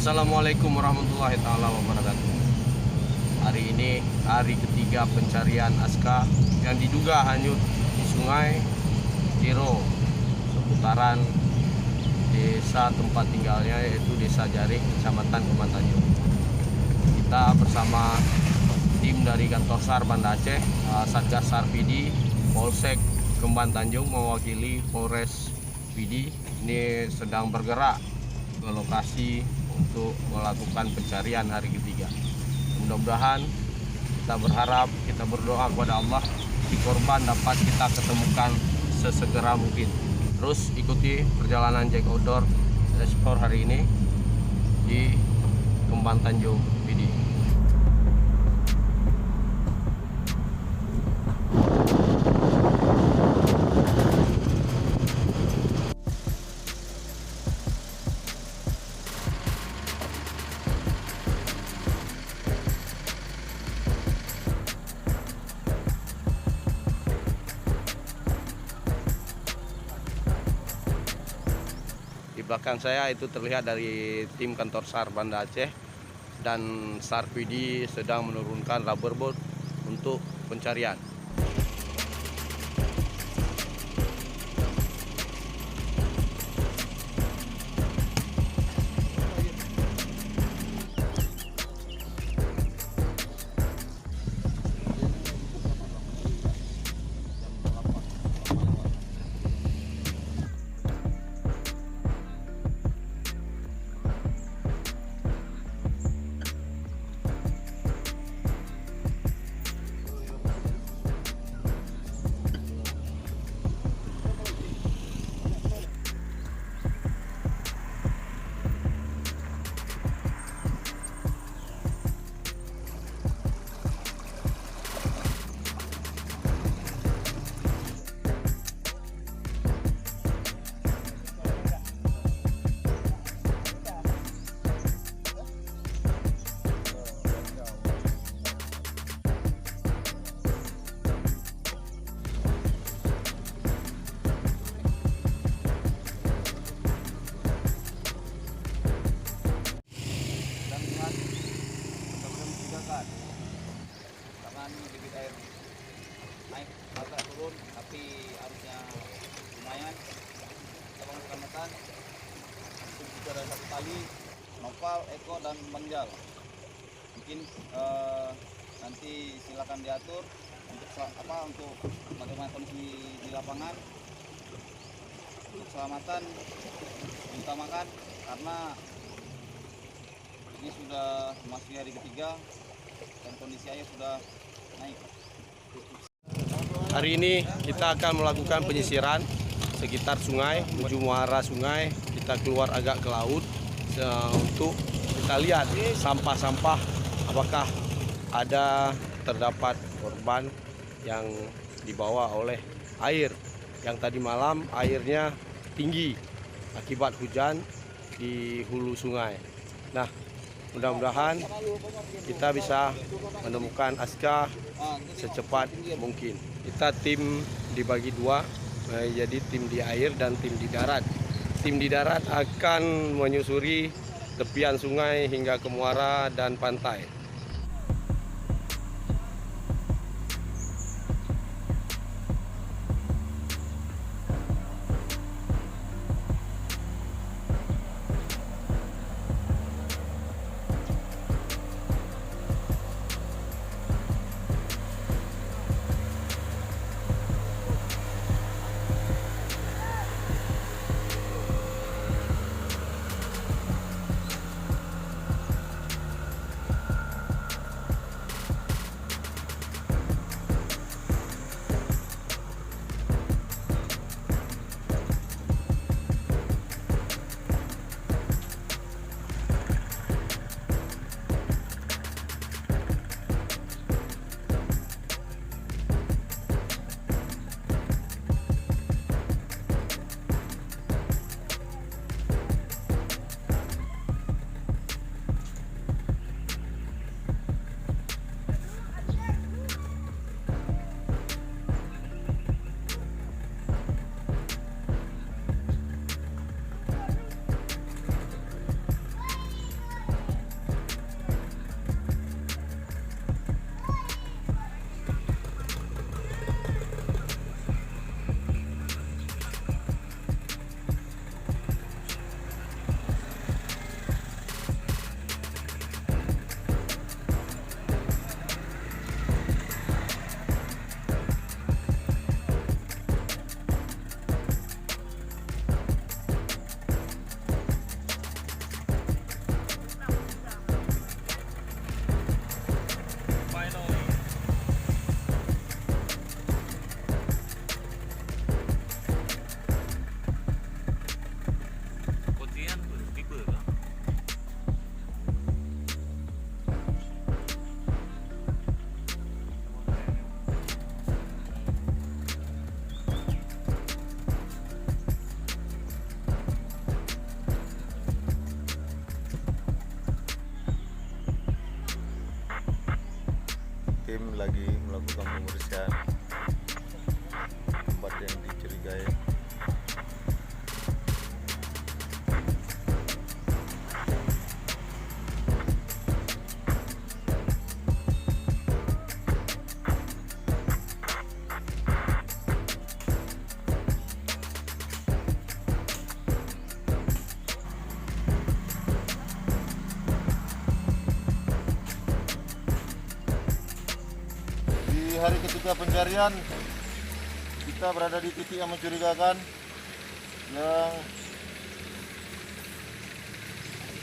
Assalamualaikum warahmatullahi taala wabarakatuh. Hari ini hari ketiga pencarian Aska yang diduga hanyut di sungai Tiro seputaran desa tempat tinggalnya, yaitu Desa Jaring, Kecamatan Kembang Tanjung. Kita bersama tim dari kantor SAR Banda Aceh, Satgas SAR PD, Polsek Kembang Tanjung mewakili Polres PD ini sedang bergerak ke lokasi untuk melakukan pencarian hari ketiga. Mudah-mudahan, kita berharap, kita berdoa kepada Allah, si korban dapat kita ketemukan sesegera mungkin. Terus ikuti perjalanan Jack Outdoor Explore hari ini di Kembang Tanjung PD. Di belakang saya itu terlihat dari tim kantor SAR Banda Aceh dan SAR PD sedang menurunkan rubber boat untuk pencarian. Karena ini debit air naik agak turun, tapi arusnya lumayan. Kita bangun kecamatan, itu ada satu tali, nopal, eko, dan banjal. Mungkin nanti silakan diatur untuk bagaimana kondisi di lapangan. Untuk keselamatan diutamakan karena ini sudah masuk hari ketiga dan kondisi air sudah naik. Hari ini kita akan melakukan penyisiran sekitar sungai, menuju muara sungai. Kita keluar agak ke laut untuk kita lihat sampah-sampah, apakah terdapat korban yang dibawa oleh air. Yang tadi malam airnya tinggi akibat hujan di hulu sungai. Nah, mudah-mudahan kita bisa menemukan Aska secepat mungkin. Kita tim dibagi dua, jadi tim di air dan tim di darat. Tim di darat akan menyusuri tepian sungai hingga ke muara dan pantai. tim lagi melakukan pembersihan tempat yang dicurigai. Di hari ketiga pencarian, kita berada di titik yang mencurigakan, yang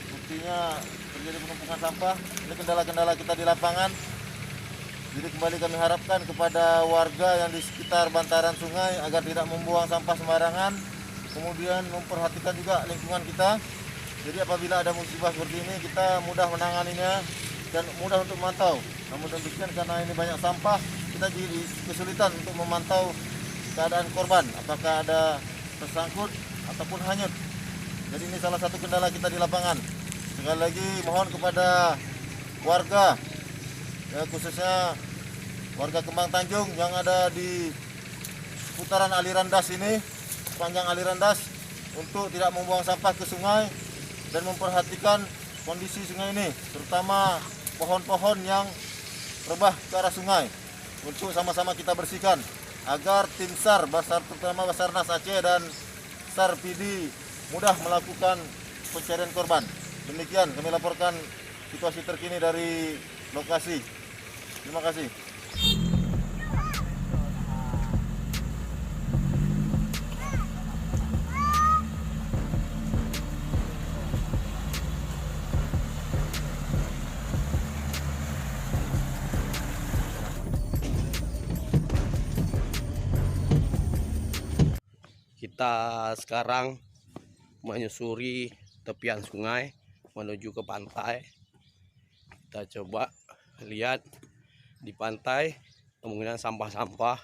buktinya terjadi penumpukan sampah. Ini kendala-kendala kita di lapangan. Jadi kembali kami harapkan kepada warga yang di sekitar bantaran sungai agar tidak membuang sampah sembarangan, kemudian memperhatikan juga lingkungan kita. Jadi apabila ada musibah seperti ini, kita mudah menanganinya dan mudah untuk memantau. Namun demikian, karena ini banyak sampah, kita jadi kesulitan untuk memantau keadaan korban, apakah ada tersangkut ataupun hanyut. Jadi ini salah satu kendala kita di lapangan. Sekali lagi mohon kepada warga, ya, khususnya warga Kembang Tanjung yang ada di seputaran aliran das ini, sepanjang aliran das, untuk tidak membuang sampah ke sungai dan memperhatikan kondisi sungai ini, terutama pohon-pohon yang rebah ke arah sungai, untuk sama-sama kita bersihkan agar tim SAR, terutama Basarnas Aceh dan SAR PD mudah melakukan pencarian korban. Demikian kami laporkan situasi terkini dari lokasi. Terima kasih. Kita sekarang menyusuri tepian sungai menuju ke pantai. Kita coba lihat di pantai kemungkinan sampah-sampah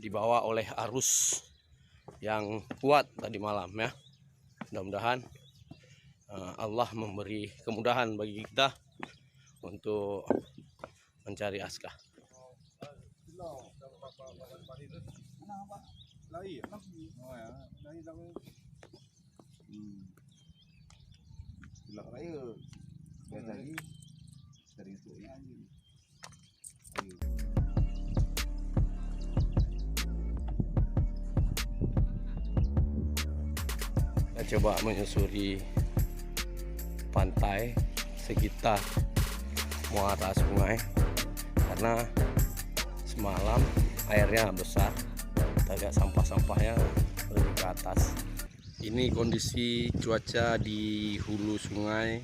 dibawa oleh arus yang kuat tadi malam, ya. Mudah-mudahan Allah memberi kemudahan bagi kita untuk mencari Aska. Kita coba menyusuri pantai sekitar muara sungai karena semalam airnya besar. Kita lihat sampah-sampahnya lebih ke atas. Ini kondisi cuaca di hulu sungai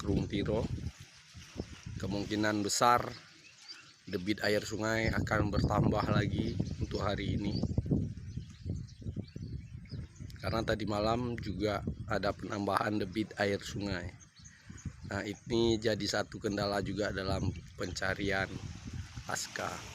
Keruntiro. Kemungkinan besar debit air sungai akan bertambah lagi untuk hari ini, karena tadi malam juga ada penambahan debit air sungai. Nah, ini jadi satu kendala juga dalam pencarian Aska.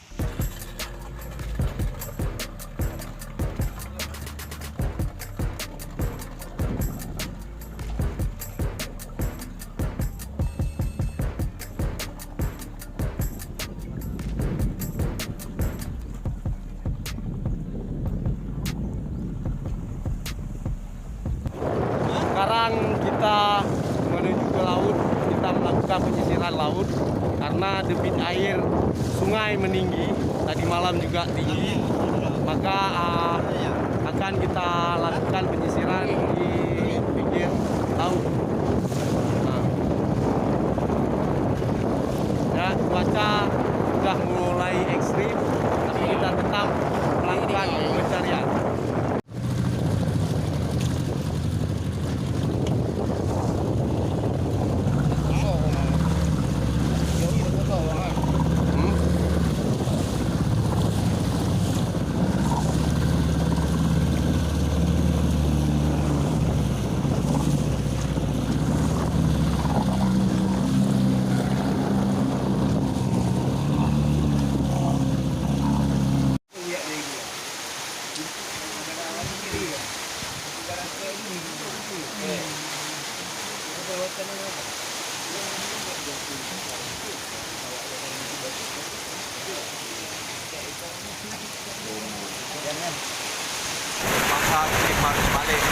Sekarang kita menuju ke laut, kita melakukan penyisiran laut karena debit air sungai meninggi, tadi malam juga tinggi, maka akan kita lakukan penyisiran di pinggir laut. Ya, cuaca sudah mulai ekstrim, tapi kita tetap melakukan pencarian. Terpaksa tim harus balik.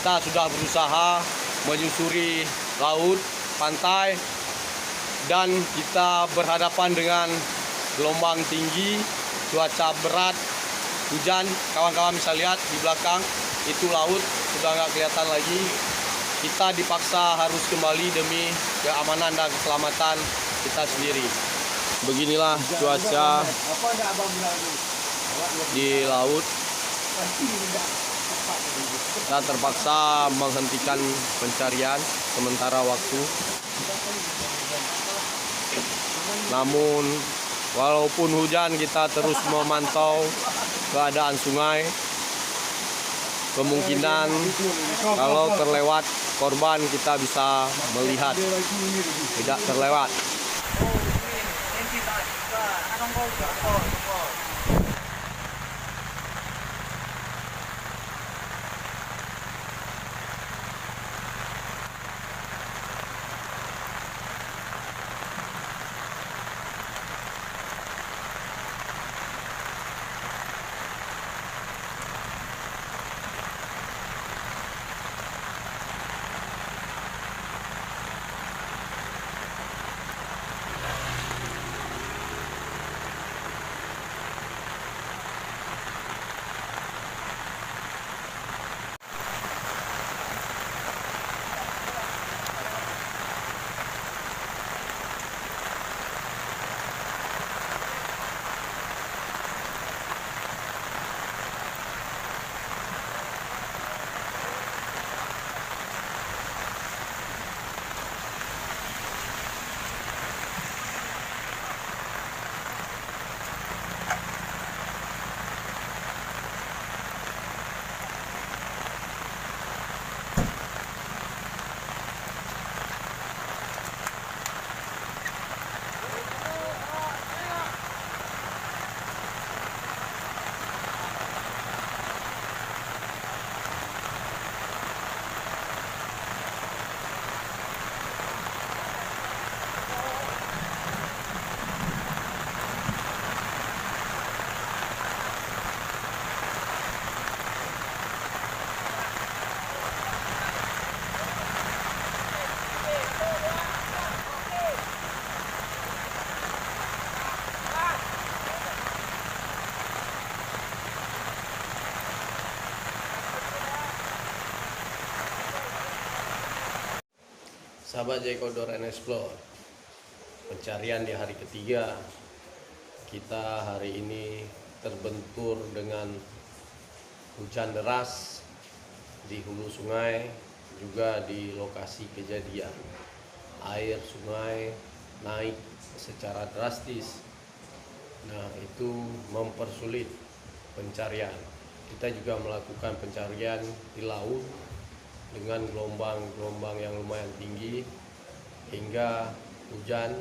Kita sudah berusaha menyusuri laut, pantai, dan kita berhadapan dengan gelombang tinggi, cuaca berat, hujan. Kawan-kawan bisa lihat di belakang, itu laut sudah nggak kelihatan lagi. Kita dipaksa harus kembali demi keamanan dan keselamatan kita sendiri. Beginilah cuaca di laut. Kita terpaksa menghentikan pencarian sementara waktu. Namun walaupun hujan, kita terus memantau keadaan sungai. Kemungkinan kalau terlewat korban kita bisa melihat, tidak terlewat. Sahabat Jaykodor and Explore, pencarian di hari ketiga. Kita hari ini terbentur dengan hujan deras di hulu sungai, juga di lokasi kejadian. Air sungai naik secara drastis. Nah, itu mempersulit pencarian. Kita juga melakukan pencarian di laut dengan gelombang-gelombang yang lumayan tinggi, hingga hujan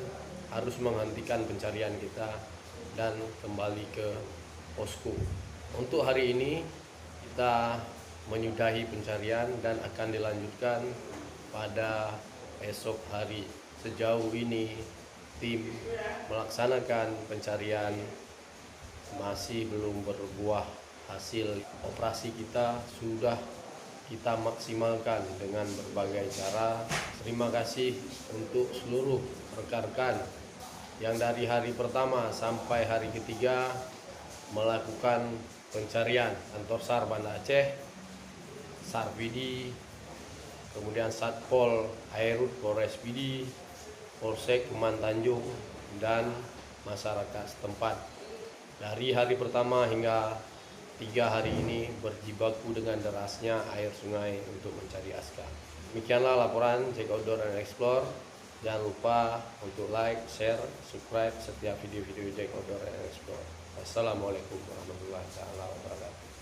harus menghentikan pencarian kita dan kembali ke posko. Untuk hari ini kita menyudahi pencarian dan akan dilanjutkan pada esok hari. Sejauh ini tim melaksanakan pencarian masih belum berbuah hasil. Operasi kita sudah kita maksimalkan dengan berbagai cara. Terima kasih untuk seluruh rekan-rekan yang dari hari pertama sampai hari ketiga melakukan pencarian. Kantor SAR Banda Aceh, SAR PD, kemudian Satpol Airut Polres PD, Polsek Kuman Tanjung, dan masyarakat setempat. Dari hari pertama hingga 3 hari ini berjibaku dengan derasnya air sungai untuk mencari Aska. Demikianlah laporan Jack Outdoor and Explore. Jangan lupa untuk like, share, subscribe setiap video-video Jack Outdoor and Explore. Assalamualaikum warahmatullahi wabarakatuh.